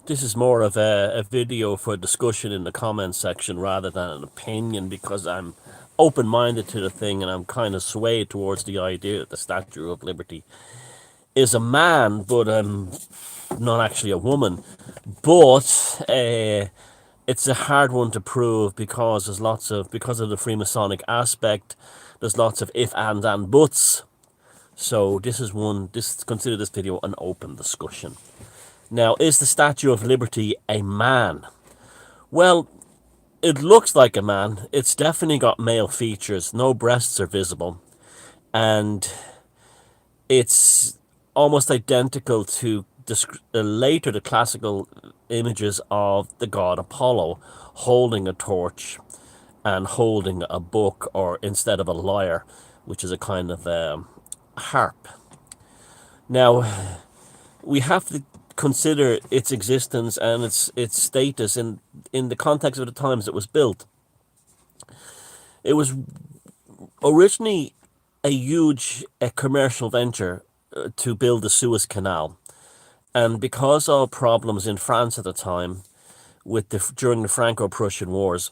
This is more of a video for discussion in the comments section rather than an opinion, because I'm open minded to the thing and I'm kind of swayed towards the idea that the Statue of Liberty is a man, but not actually a woman. But it's a hard one to prove because because of the Freemasonic aspect. There's lots of if and buts. So consider this video an open discussion. Now, is the Statue of Liberty a man? Well, it looks like a man. It's definitely got male features. No breasts are visible. And it's almost identical to later the classical images of the god Apollo holding a torch and holding a book, or instead of a lyre, which is a kind of harp. Now, we have to consider its existence and its status in the context of the times it was built. It was originally a huge commercial venture to build the Suez Canal, and because of problems in France at the time during the Franco-Prussian Wars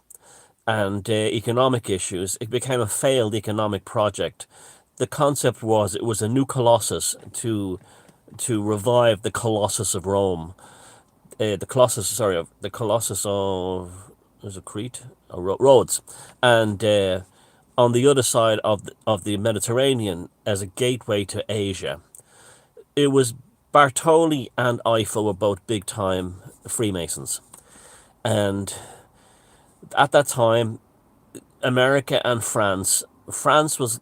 and economic issues, it became a failed economic project. The concept was it was a new colossus to revive the Colossus of Rome, the Colossus of, is it Crete? Rhodes, and on the other side of the Mediterranean as a gateway to Asia. It was Bartoli and Eiffel were both big time Freemasons, and at that time, America and France was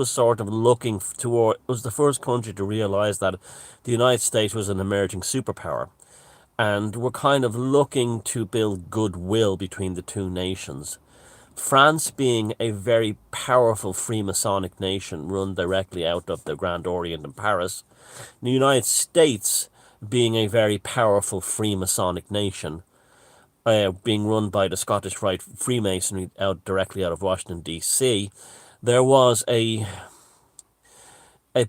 sort of looking toward, was the first country to realize that the United States was an emerging superpower, and were kind of looking to build goodwill between the two nations. France being a very powerful Freemasonic nation run directly out of the Grand Orient in Paris, the United States being a very powerful Freemasonic nation, being run by the Scottish Rite Freemasonry directly out of Washington D.C., there was a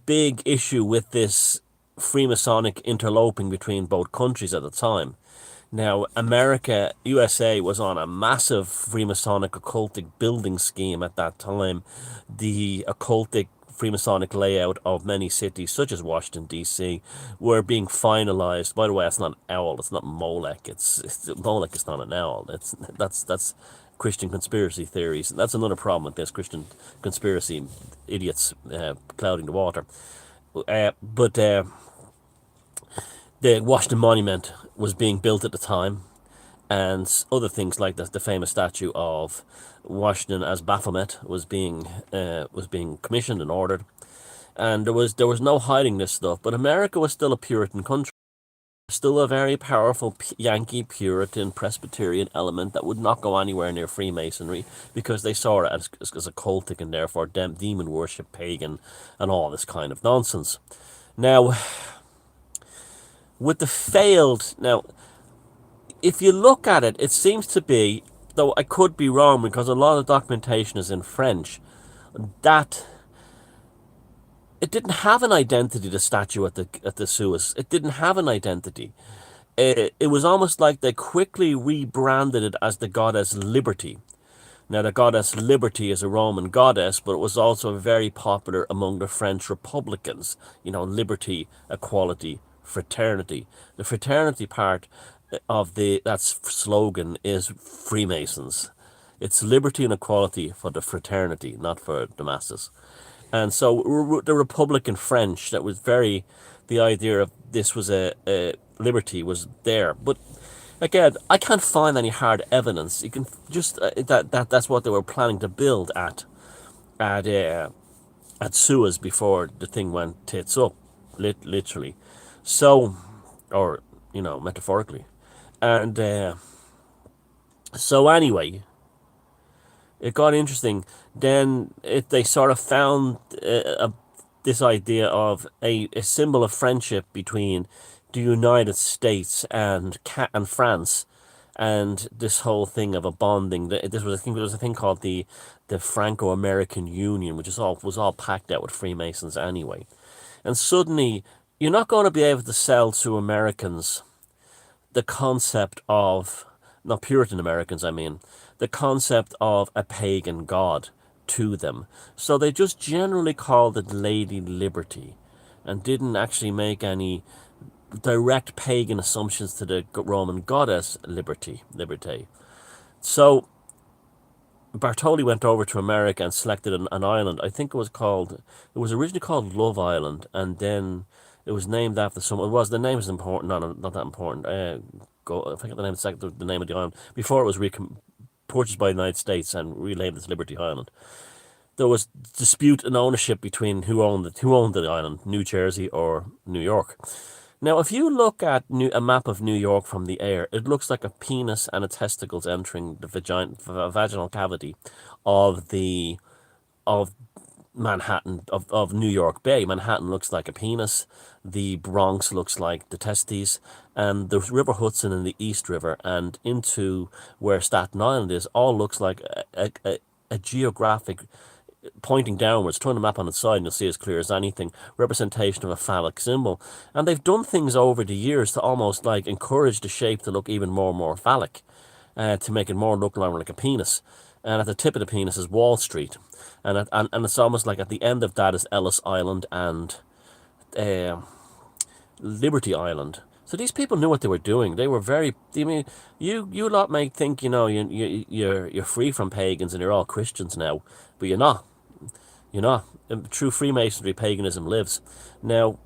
big issue with this Freemasonic interloping between both countries at the time. Now, USA was on a massive Freemasonic occultic building scheme at that time. The occultic Freemasonic layout of many cities, such as Washington, D.C., were being finalized. By the way, that's not an owl. It's not Molech. Molech is not an owl. That's Christian conspiracy theories. That's another problem with this Christian conspiracy idiots clouding the water. But the Washington Monument was being built at the time, and other things like the famous statue of Washington as Baphomet was being commissioned and ordered, and there was no hiding this stuff. But America was still a Puritan country, still a very powerful Yankee Puritan Presbyterian element that would not go anywhere near Freemasonry because they saw it as occultic and therefore demon worship, pagan, and all this kind of nonsense. Now, with the failed now, if you look at it, it seems to be, though I could be wrong because a lot of documentation is in French, that it didn't have an identity. The statue at the Suez, it didn't have an identity. It was almost like they quickly rebranded it as the goddess Liberty. Now, the goddess Liberty is a Roman goddess, but it was also very popular among the French Republicans. You know, liberty, equality, fraternity. The fraternity part of that slogan is Freemasons. It's liberty and equality for the fraternity, not for the masses. And so the Republican French, that was very, the idea of this was a liberty was there. But again, I can't find any hard evidence. You can just that's what they were planning to build at Suez before the thing went tits up, literally. So, or metaphorically, and so anyway, it got interesting. Then they sort of found this idea of a symbol of friendship between the United States and France, and this whole thing of a bonding. I think there was a thing called the Franco-American Union, which was all packed out with Freemasons anyway. And suddenly, you're not going to be able to sell to Americans the concept of, not Puritan Americans, I mean, the concept of a pagan god to them. So they just generally called it Lady Liberty and didn't actually make any direct pagan assumptions to the Roman goddess Liberté. So Bartoli went over to America and selected an island. I think it was originally called Love Island, and then it was named after someone. It was, the name is important, not that important. I forget the name, the name of the island. Before it was purchased by the United States and renamed as Liberty Island. There was dispute and ownership between who owned the island, New Jersey or New York. Now, if you look at a map of New York from the air, it looks like a penis and a testicles entering the vaginal cavity of the of Manhattan, of New York Bay. Manhattan looks like a penis, the Bronx looks like the testes, and the River Hudson and the East River and into where Staten Island is all looks like a geographic, pointing downwards. Turn the map on its side and you'll see as clear as anything, representation of a phallic symbol. And they've done things over the years to almost like encourage the shape to look even more and more phallic, to make it more look like a penis. And at the tip of the penis is Wall Street, and it's almost like at the end of that is Ellis Island and Liberty Island. So these people knew what they were doing. They were very. I mean, you lot may think you're free from pagans and you're all Christians now, but you're not. You're not. True Freemasonry, paganism lives now,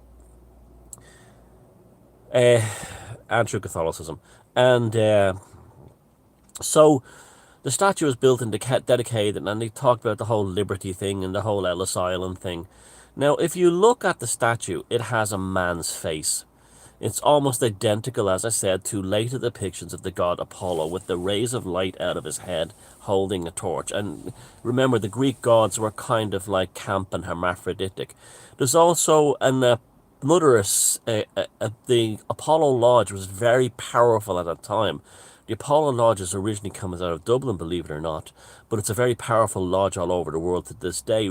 and true Catholicism, and so the statue was built and dedicated, and they talked about the whole liberty thing and the whole Ellis Island thing. Now, if you look at the statue, it has a man's face. It's almost identical, as I said, to later depictions of the god Apollo, with the rays of light out of his head holding a torch. And remember, the Greek gods were kind of like camp and hermaphroditic. There's also the Apollo Lodge was very powerful at that time. The Apollo Lodges originally comes out of Dublin, believe it or not, but it's a very powerful lodge all over the world to this day.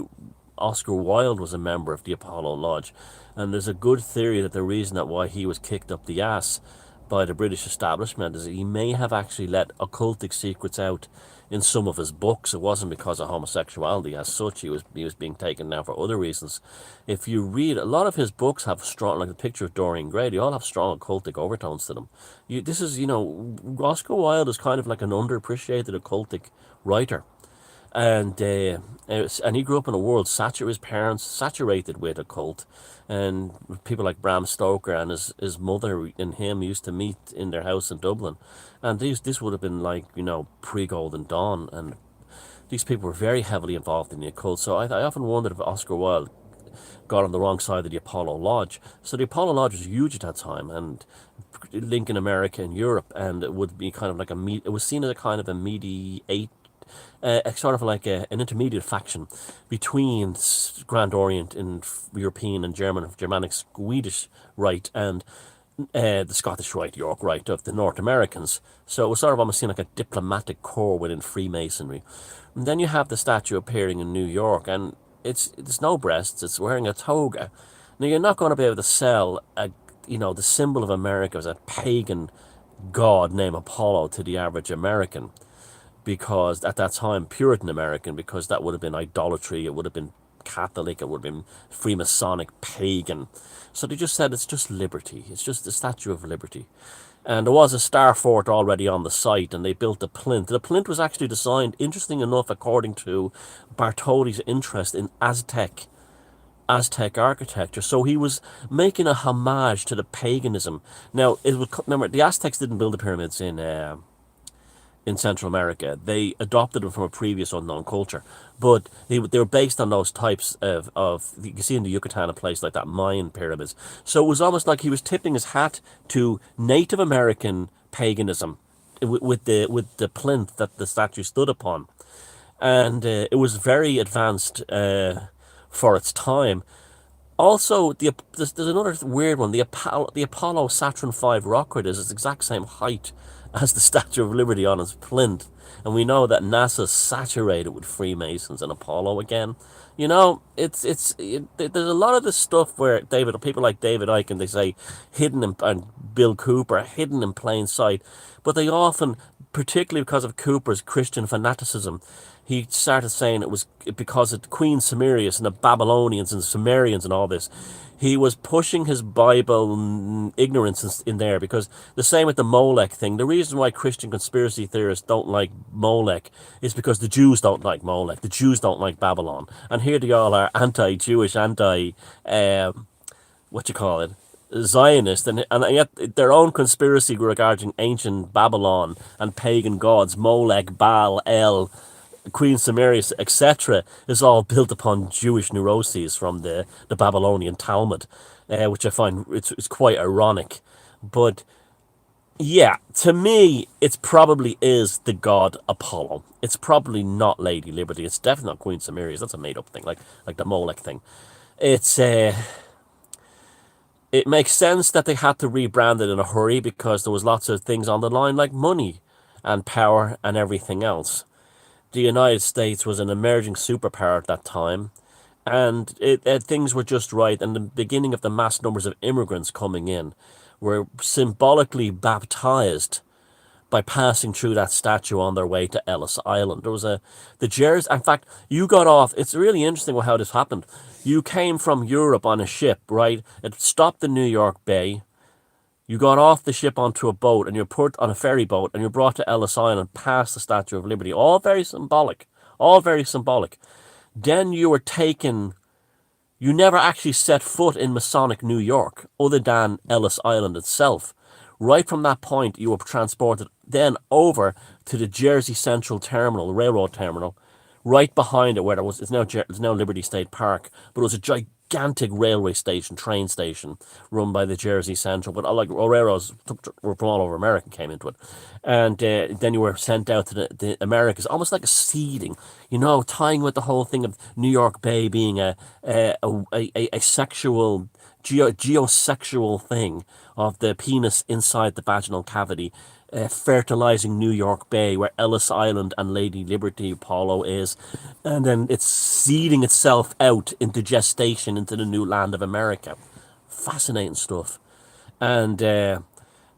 Oscar Wilde was a member of the Apollo Lodge, and there's a good theory that the reason that why he was kicked up the ass by the British establishment is that he may have actually let occultic secrets out in some of his books. It wasn't because of homosexuality as such. He was being taken down for other reasons. If you read, a lot of his books have strong, like the picture of Dorian Gray, they all have strong occultic overtones to them. Oscar Wilde is kind of like an underappreciated occultic writer. And he grew up in a world his parents saturated with occult, and people like Bram Stoker and his mother and him used to meet in their house in Dublin, and this would have been like pre-Golden Dawn, and these people were very heavily involved in the occult. So I often wondered if Oscar Wilde got on the wrong side of the Apollo Lodge. So the Apollo Lodge was huge at that time, and linking America and Europe, and it would be kind of like it was seen as a kind of a mediate, sort of like an intermediate faction between Grand Orient and European and Germanic Swedish Rite and the Scottish Rite, York Rite of the North Americans. So it was sort of almost seen like a diplomatic corps within Freemasonry. And then you have the statue appearing in New York, and it's no breasts, it's wearing a toga. Now you're not going to be able to sell the symbol of America as a pagan god named Apollo to the average American, because at that time, Puritan American, because that would have been idolatry, it would have been Catholic, it would have been Freemasonic, pagan. So they just said it's just liberty, it's just the Statue of Liberty. And there was a star fort already on the site, and they built a plinth. The plinth was actually designed, interesting enough, according to Bartoli's interest in Aztec architecture. So he was making a homage to the paganism. Now, remember, the Aztecs didn't build the pyramids in Central America. They adopted them from a previous unknown culture, but they were based on those types of you can see in the Yucatan, a place like that, Mayan pyramids. So it was almost like he was tipping his hat to Native American paganism with the plinth that the statue stood upon, and it was very advanced for its time. Also, there's another weird one. The Apollo Saturn V rocket is its exact same height as the Statue of Liberty on its plinth. and we know that NASA's saturated with Freemasons and Apollo again. You know, there's a lot of this stuff where people like David Icke, and they say hidden in, and Bill Cooper, hidden in plain sight, but they often, particularly because of Cooper's Christian fanaticism, he started saying it was because of Queen Samirius and the Babylonians and Sumerians and all this. He was pushing his Bible ignorance in there, because the same with the Molech thing. The reason why Christian conspiracy theorists don't like Molech is because the Jews don't like Molech. The Jews don't like Babylon. And here they all are anti-Jewish, what you call it, Zionist, and yet their own conspiracy regarding ancient Babylon and pagan gods, Molech, Baal, El, Queen Samirius, etc., is all built upon Jewish neuroses from the Babylonian Talmud, which I find it's quite ironic. But yeah, to me, it probably is the god Apollo. It's probably not Lady Liberty. It's definitely not Queen Samirius. That's a made-up thing, like the Molech thing. It's it makes sense that they had to rebrand it in a hurry because there was lots of things on the line, like money and power and everything else. The United States was an emerging superpower at that time, and things were just right. And the beginning of the mass numbers of immigrants coming in were symbolically baptized by passing through that statue on their way to Ellis Island. There was the Jersey. In fact, you got off. It's really interesting how this happened. You came from Europe on a ship, right? It stopped in New York Bay. You got off the ship onto a boat, and you're put on a ferry boat, and you're brought to Ellis Island past the Statue of Liberty. All very symbolic. All very symbolic. Then you were taken. You never actually set foot in Masonic New York, other than Ellis Island itself. Right from that point, you were transported then over to the Jersey Central Terminal, the railroad terminal, right behind it, where it's now Liberty State Park, but it was a gigantic railway station, train station, run by the Jersey Central. But like railroads were from all over America came into it, and then you were sent out to the Americas, almost like a seeding, tying with the whole thing of New York Bay being a sexual geosexual thing of the penis inside the vaginal cavity, fertilizing New York Bay, where Ellis Island and Lady Liberty Apollo is, and then it's seeding itself out into gestation into the new land of America. Fascinating stuff. And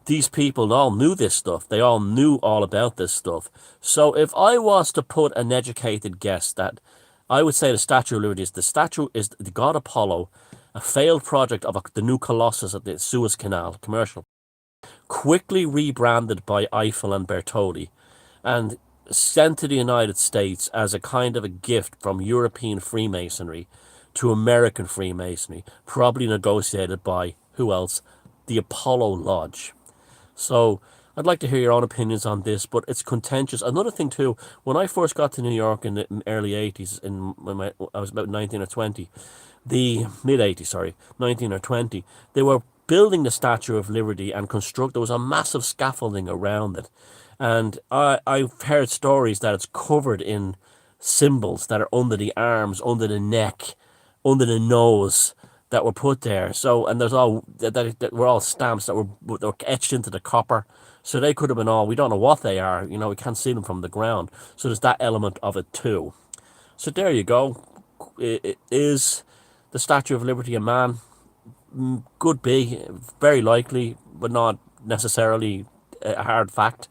these people all knew this stuff. They all knew all about this stuff. So if I was to put an educated guess, that I would say the Statue of Liberty is the god Apollo, a failed project of the new Colossus at the Suez Canal, commercial, quickly rebranded by Eiffel and Bertolli, and sent to the United States as a kind of a gift from European Freemasonry to American Freemasonry, probably negotiated by, who else? The Apollo Lodge. So I'd like to hear your own opinions on this, but it's contentious. Another thing too, when I first got to New York in the early 80s, when I was about 19 or 20, the mid 80s, sorry, 19 or 20, they were building the Statue of Liberty and there was a massive scaffolding around it. And I've heard stories that it's covered in symbols that are under the arms, under the neck, under the nose, that were put there. So, and there's all that were all stamps that were etched into the copper. So they could have been all, we don't know what they are, we can't see them from the ground. So there's that element of it too. So there you go. Is the Statue of Liberty a man? Could be, very likely, but not necessarily a hard fact.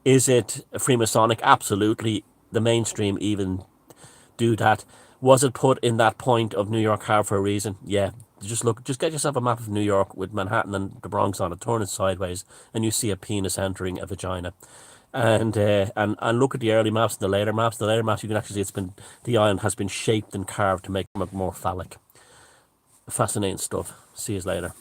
Is it Freemasonic? Absolutely. The mainstream even do that. Was it put in that point of New York Harbor for a reason? Yeah. Just get yourself a map of New York with Manhattan and the Bronx on it, turn it sideways, and you see a penis entering a vagina. And look at the early maps and the later maps. The later maps, you can actually see the island has been shaped and carved to make it more phallic. Fascinating stuff. See you later.